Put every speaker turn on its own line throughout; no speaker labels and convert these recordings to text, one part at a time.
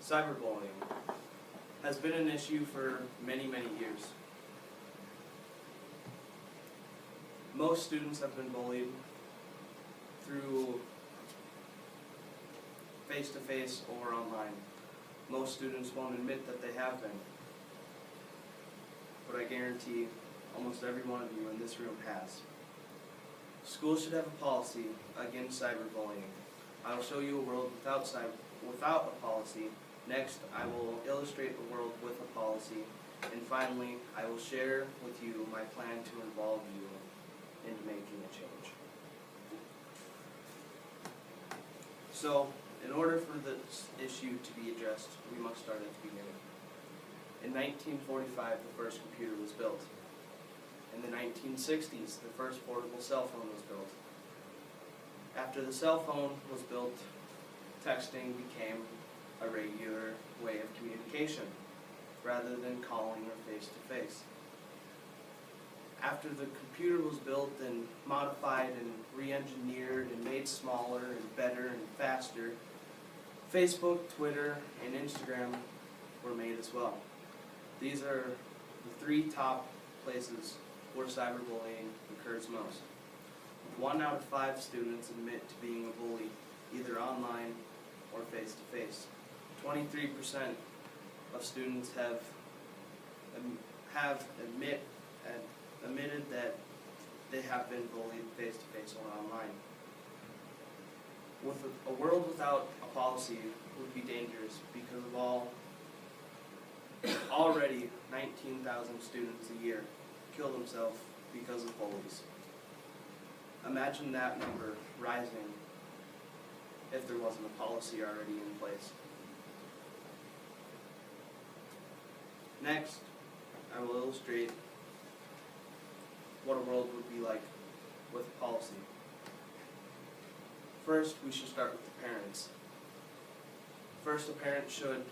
Cyberbullying has been an issue for many, many years. Most students have been bullied through face-to-face or online. Most students won't admit that they have been, but I guarantee almost every one of you in this room has. Schools should have a policy against cyberbullying. I will show you a world without a policy. Next, I will illustrate a world with a policy. And finally, I will share with you my plan to involve you in making a change. So, in order for this issue to be addressed, we must start at the beginning. In 1945, the first computer was built. In the 1960s, the first portable cell phone was built. After the cell phone was built, texting became a regular way of communication, rather than calling or face-to-face. After the computer was built and modified and re-engineered and made smaller and better and faster, Facebook, Twitter, and Instagram were made as well. These are the three top places where cyberbullying occurs most. 1 out of 5 students admit to being a bully, either online or face-to-face. 23% of students have admitted that they have been bullied face-to-face or online. With a world without a policy would be dangerous because of already 19,000 students a year kill themselves because of bullies. Imagine that number rising if there wasn't a policy already in place. Next, I will illustrate what a world would be like with policy. First, we should start with the parents. First, a parent should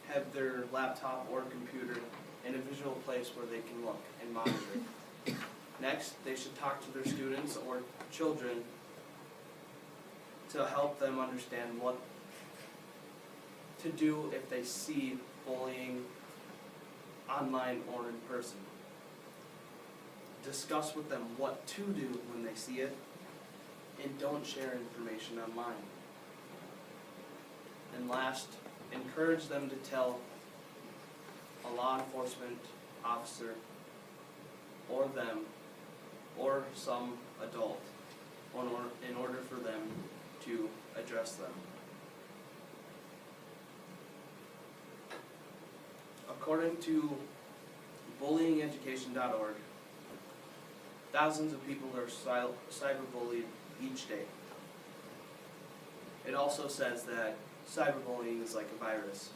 have their laptop or computer in a visual place where they can look and monitor. Next, they should talk to their students or children to help them understand what to do if they see bullying online or in person. Discuss with them what to do when they see it, and don't share information online. And last, encourage them to tell a law enforcement officer or them or some adult in order for them to address them. According to bullyingeducation.org, thousands of people are cyberbullied each day. It also says that cyberbullying is like a virus,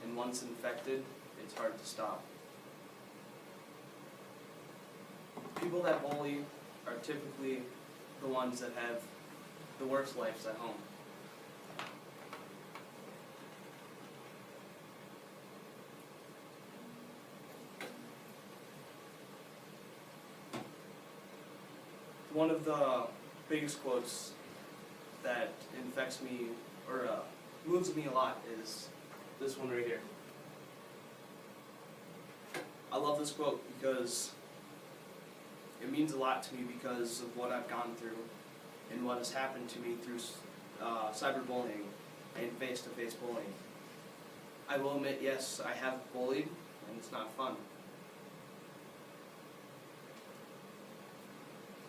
and once infected, it's hard to stop. People that bully are typically the ones that have the worst lives at home. One of the biggest quotes that infects me or moves me a lot is this one right here. I love this quote because it means a lot to me because of what I've gone through and what has happened to me through cyberbullying and face-to-face bullying. I will admit, yes, I have bullied, and it's not fun.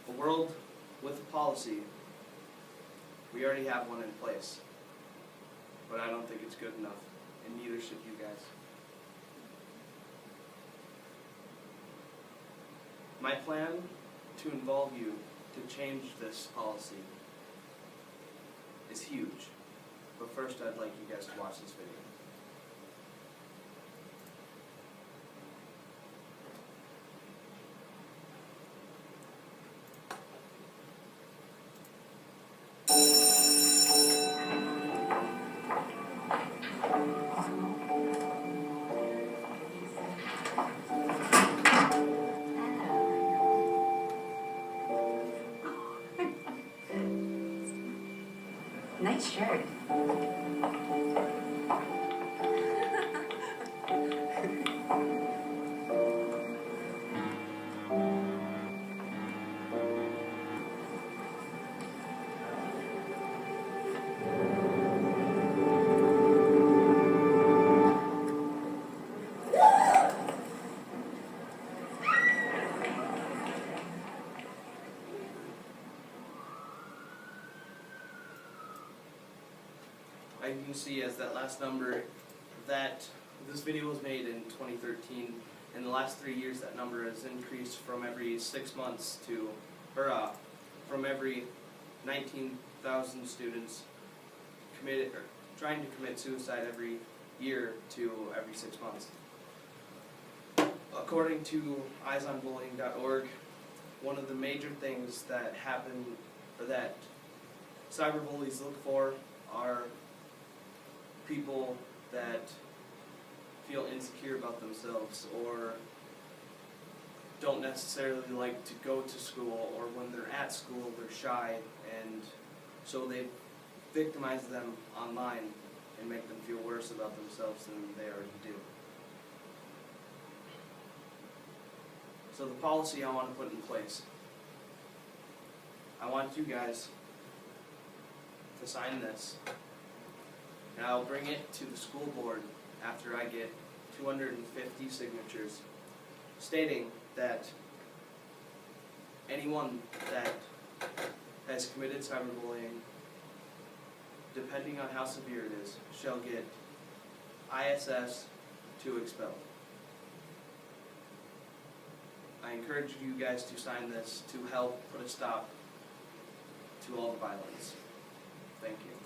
A world with a policy, we already have one in place, but I don't think it's good enough, and neither should you guys. My plan to involve you to change this policy is huge, but first I'd like you guys to watch this video.
Nice shirt.
you can see as that last number, that this video was made in 2013. In the last 3 years, that number has increased from every 6 months to, from every 19,000 students trying to commit suicide every year to every 6 months. According to eyesonbullying.org, one of the major things that happen, or that cyberbullies look for, are people that feel insecure about themselves or don't necessarily like to go to school, or when they're at school they're shy, and so they victimize them online and make them feel worse about themselves than they already do. So the policy I want to put in place, I want you guys to sign this, and I'll bring it to the school board after I get 250 signatures stating that anyone that has committed cyberbullying, depending on how severe it is, shall get ISS to expelled. I encourage you guys to sign this to help put a stop to all the violence. Thank you.